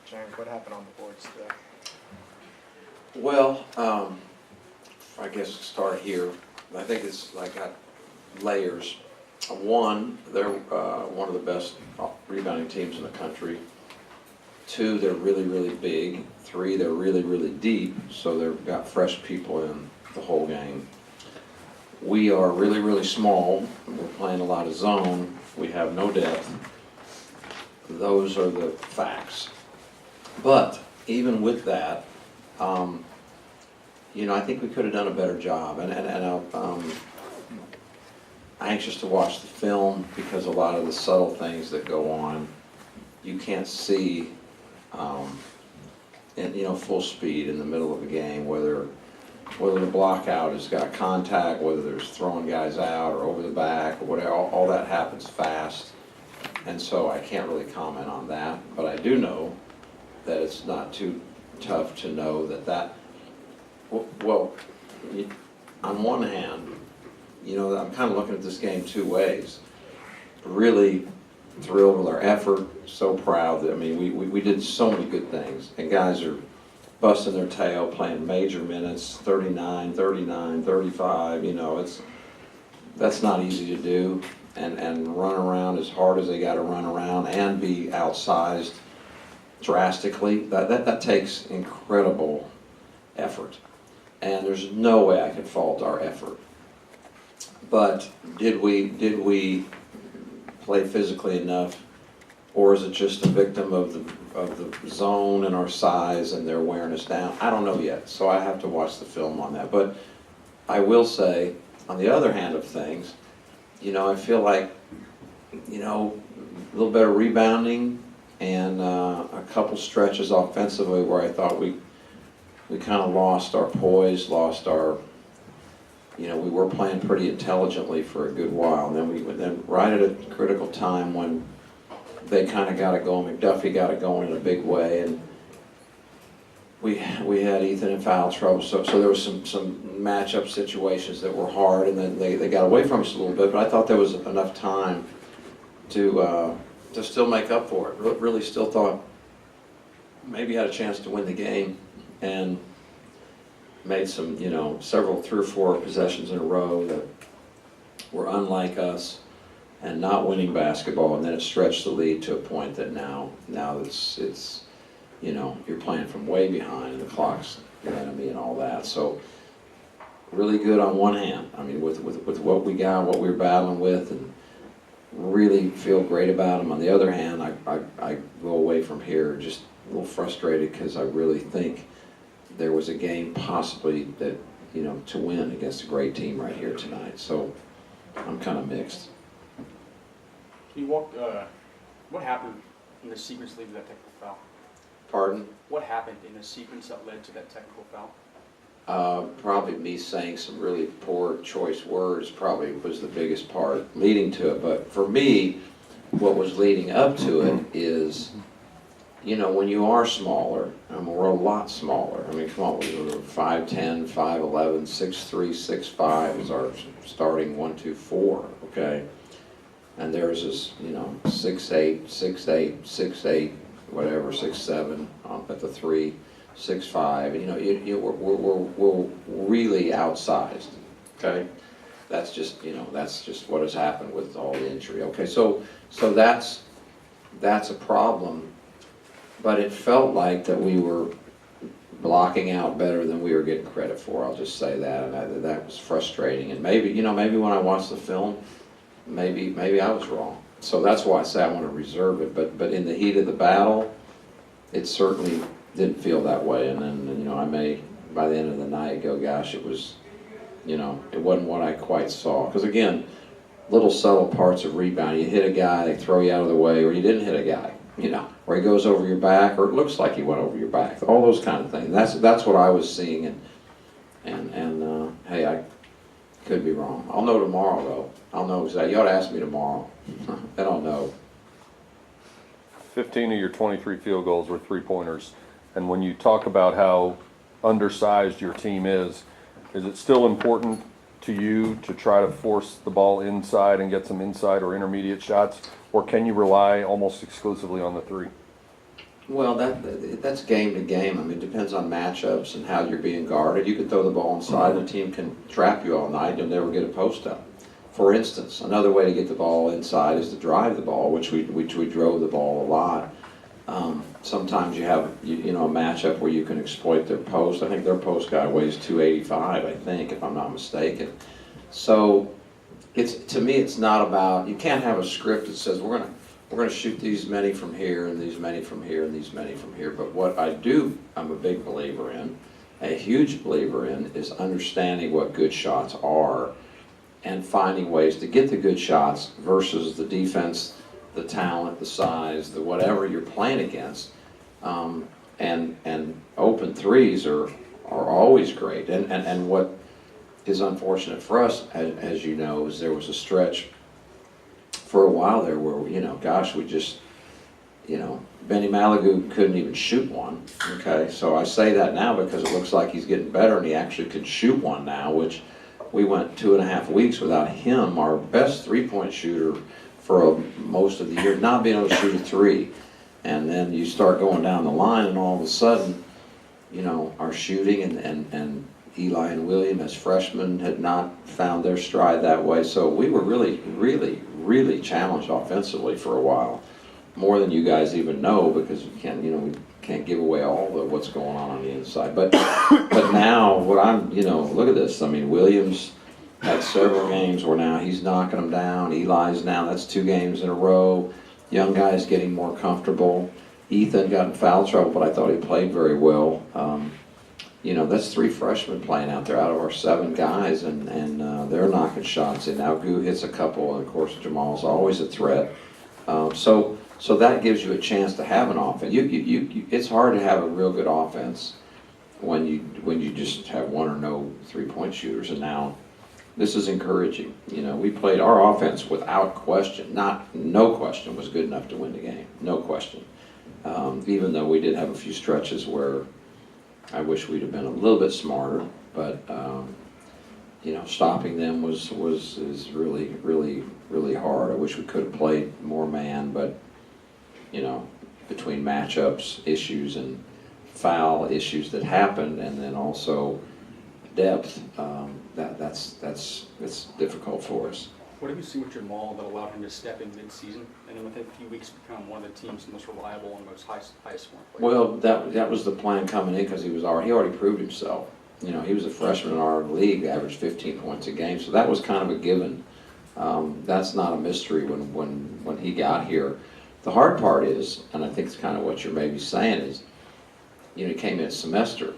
Jank, what happened on the boards today? Well, I guess start here. I think it's like got layers. One, they're one of the best rebounding teams in the country. Two, they're really, really big. Three, they're really, really deep, so they've got fresh people in the whole game. We are really, really small. We're playing a lot of zone. We have no depth. Those are the facts. But even with that, you know, I think we could have done a better job. And I'm anxious to watch the film because a lot of the subtle things that go on, you can't see in, you know, full speed in the middle of a game, whether the block out has got contact, whether there's throwing guys out or over the back or whatever, all that happens fast. And so I can't really comment on that, but I do know that it's not too tough to know that well, on one hand, you know, I'm kind of looking at this game two ways. Really thrilled with our effort, so proud that, I mean, we did so many good things, and guys are busting their tail, playing major minutes, 39, 39, 35, you know, that's not easy to do, and run around as hard as they got to run around and be outsized drastically. That takes incredible effort, and there's no way I could fault our effort. But did we play physically enough, or is it just a victim of the zone and our size and their wearing us down? I don't know yet, so I have to watch the film on that. But I will say, on the other hand of things, you know, I feel like, you know, a little better rebounding and a couple stretches offensively where I thought we kind of lost our poise, lost our, you know, we were playing pretty intelligently for a good while, and then right at a critical time when they kind of got it going, McDuffie got it going in a big way, and we had Ethan in foul trouble, so there was some matchup situations that were hard, and then they got away from us a little bit, but I thought there was enough time to still make up for it. Really still thought maybe had a chance to win the game, and made some, you know, three or four possessions in a row that were unlike us and not winning basketball, and then it stretched the lead to a point that now it's you know, you're playing from way behind and the clock's your enemy and all that. So really good on one hand, I mean, with what we got, what we were battling with, and really feel great about them. On the other hand, I go away from here just a little frustrated because I really think there was a game possibly that, you know, to win against a great team right here tonight. So I'm kind of mixed. Can you walk, what happened in the sequence that led to that technical foul? Pardon? What happened in the sequence that led to that technical foul? Probably me saying some really poor choice words probably was the biggest part leading to it. But for me, what was leading up to it is, you know, when you are smaller, and we're a lot smaller. I mean, come on, we were 5'10", 5'11", 6'3", 6'5" is our starting 1, 2, 4, okay? And theirs is, you know, 6'8", 6'8", 6'8", whatever, 6'7", at the 3, 6'5", and you know, we're really outsized, okay? That's just, you know, that's just what has happened with all the injury, okay? So that's a problem. But it felt like that we were blocking out better than we were getting credit for. I'll just say that, and that was frustrating. And maybe, you know, maybe when I watched the film, maybe I was wrong. So that's why I say I want to reserve it. But in the heat of the battle, it certainly didn't feel that way. And then, you know, I may by the end of the night go, gosh, it was, you know, it wasn't what I quite saw. Because again, little subtle parts of rebound. You hit a guy, they throw you out of the way, or you didn't hit a guy. You know, or he goes over your back, or it looks like he went over your back. All those kind of things. That's what I was seeing, and hey, I could be wrong. I'll know tomorrow, though. I'll know exactly. You ought to ask me tomorrow. Then I'll know. 15 of your 23 field goals were three-pointers, and when you talk about how undersized your team is it still important to you to try to force the ball inside and get some inside or intermediate shots, or can you rely almost exclusively on the three? Well, that's game to game. I mean, it depends on matchups and how you're being guarded. You could throw the ball inside and the team can trap you all night and you'll never get a post up. For instance, another way to get the ball inside is to drive the ball, which we drove the ball a lot. Sometimes you have you know a matchup where you can exploit their post. I think their post guy weighs 285, I think, if I'm not mistaken. So to me, it's not about, you can't have a script that says we're gonna shoot these many from here and these many from here and these many from here. But what I'm a big believer in, a huge believer in, is understanding what good shots are and finding ways to get the good shots versus the defense, the talent, the size, the whatever you're playing against. And open threes are always great. And what is unfortunate for us, as you know, is there was a stretch for a while there where, you know, gosh, we just, you know, Benny Malagu couldn't even shoot one, okay? So I say that now because it looks like he's getting better and he actually could shoot one now, which we went 2.5 weeks without him, our best three-point shooter for most of the year, not being able to shoot a three. And then you start going down the line and all of a sudden, you know, our shooting and Eli and William as freshmen had not found their stride that way. So we were really challenged offensively for a while, more than you guys even know, because we can't give away all of what's going on the inside. But now look at this. I mean, Williams had several games where now he's knocking them down. Eli's now, that's 2 games in a row. Young guys getting more comfortable. Ethan got in foul trouble, but I thought he played very well. That's 3 freshmen playing out there out of our 7 guys, and they're knocking shots. And now Goo hits a couple, and of course Jamal's always a threat. So that gives you a chance to have an offense. It's hard to have a real good offense when you just have 1 or no 3-point shooters. And now this is encouraging. We played our offense without question, no question, was good enough to win the game. No question. Even though we did have a few stretches where I wish we'd have been a little bit smarter, but stopping them is really hard. I wish we could have played more man, but between matchups issues and foul issues that happened, and then also depth, it's difficult for us. What have you seen with Jamal that allowed him to step in mid-season and then within a few weeks become one of the team's most reliable and most highest scoring players? Well, that was the plan coming in, because he already proved himself. He was a freshman in our league, averaged 15 points a game, so that was kind of a given. That's not a mystery when he got here. The hard part is, and I think it's kind of what you're maybe saying, is he came in a semester,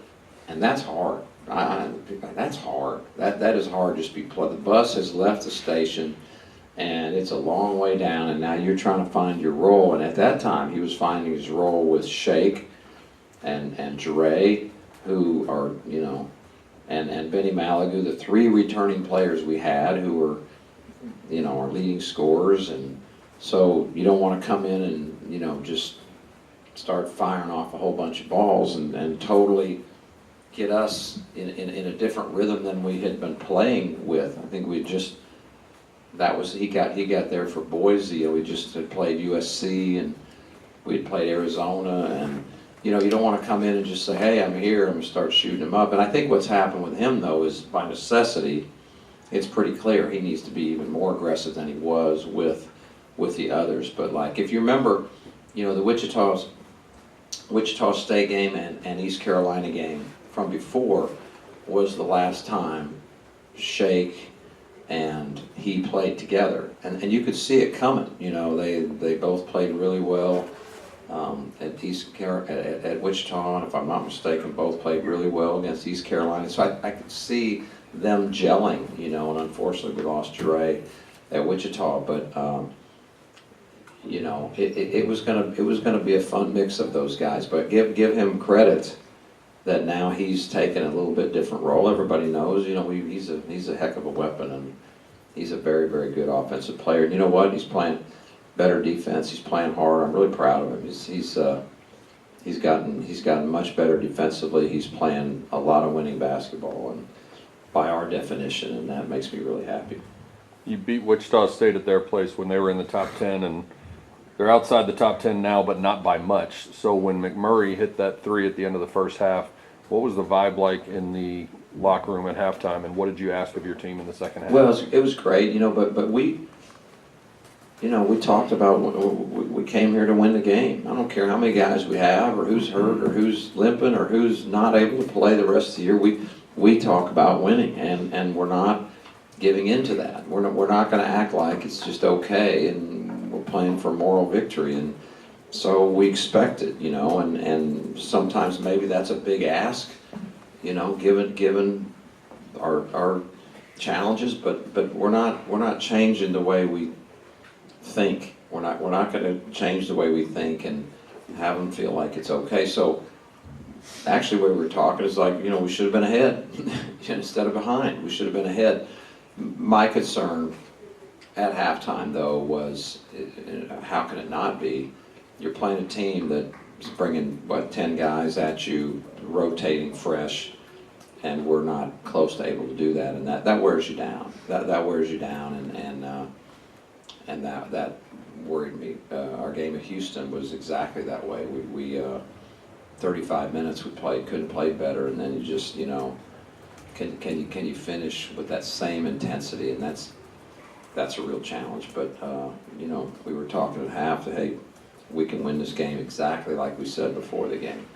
and that's hard. That's hard. That is hard. Just the bus has left the station, and it's a long way down, and now you're trying to find your role. And at that time, he was finding his role with Shake and Jure, who are and Benny Malagu, the 3 returning players we had, who were our leading scorers. And so you don't want to come in and just start firing off a whole bunch of balls and totally get us in a different rhythm than we had been playing with. I think he got there for Boise. We just had played USC and we had played Arizona, and you don't want to come in and just say, hey, I'm here, I'm going to start shooting him up. And I think what's happened with him, though, is by necessity, it's pretty clear he needs to be even more aggressive than he was with the others. But like, if you remember, the Wichita State game and East Carolina game from before was the last time Shake and he played together, and you could see it coming. They both played really well at Wichita, and if I'm not mistaken, both played really well against East Carolina. So I could see them gelling, and unfortunately we lost Jure at Wichita, but it was gonna be a fun mix of those guys. But give him credit that now he's taken a little bit different role. Everybody knows, he's a heck of a weapon, and he's a very, very good offensive player. And you know what? He's playing better defense. He's playing hard. I'm really proud of him. He's gotten much better defensively. He's playing a lot of winning basketball, and by our definition, and that makes me really happy. You beat Wichita State at their place when they were in the top 10, and they're outside the top 10 now, but not by much. So when McMurray hit that three at the end of the first half, what was the vibe like in the locker room at halftime, and what did you ask of your team in the second half? Well, it was great, you know, but we, you know, we talked about, we came here to win the game. I don't care how many guys we have, or who's hurt, or who's limping, or who's not able to play the rest of the year. We talk about winning, and we're not giving into that. We're not going to act like it's just okay, and we're playing for moral victory. And so we expect it, you know, and sometimes maybe that's a big ask, you know, given our challenges, but we're not changing the way we think. We're not going to change the way we think and have them feel like it's okay. So actually, what we were talking is like, you know, we should have been ahead instead of behind. We should have been ahead. My concern at halftime, though, was how can it not be? You're playing a team that's bringing, 10 guys at you, rotating fresh, and we're not close to able to do that, and that wears you down. That wears you down, and that worried me. Our game at Houston was exactly that way. We 35 minutes we couldn't play better, and then you just, you know, can you finish with that same intensity? And that's a real challenge. But you know, we were talking at half that, hey, we can win this game exactly like we said before the game.